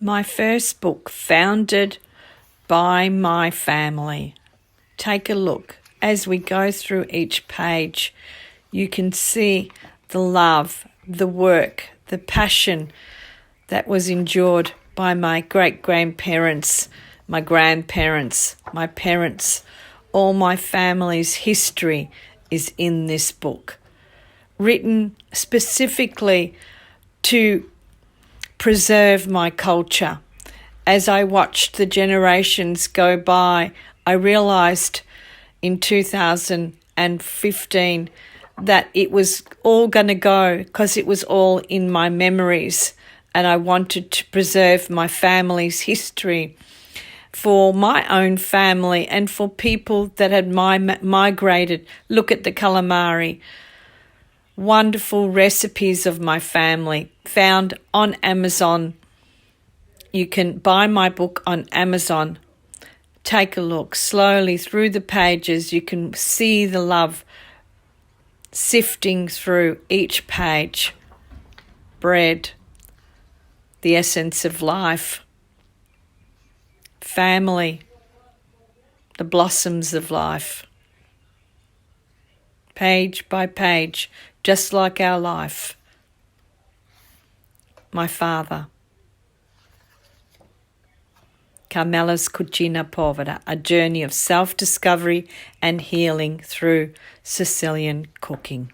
My first book, founded by my family. Take a look. As we go through each page, you can see the love, the work, the passion that was endured by my great-grandparents, my grandparents, my parents. All my family's history is in this book, written specifically to preserve my culture. As I watched the generations go by, I realised in 2015 that it was all going to go because it was all in my memories, and I wanted to preserve my family's history for my own family and for people that had migrated. Look at the calamari. Wonderful recipes of my family found on Amazon. You can buy my book on Amazon. Take a look slowly through the pages. You can see the love sifting through each page. Bread, the essence of life. Family, the blossoms of life. Page by page, just like our life. My father. Carmela's Cucina, Povera, a journey of self-discovery and healing through Sicilian cooking.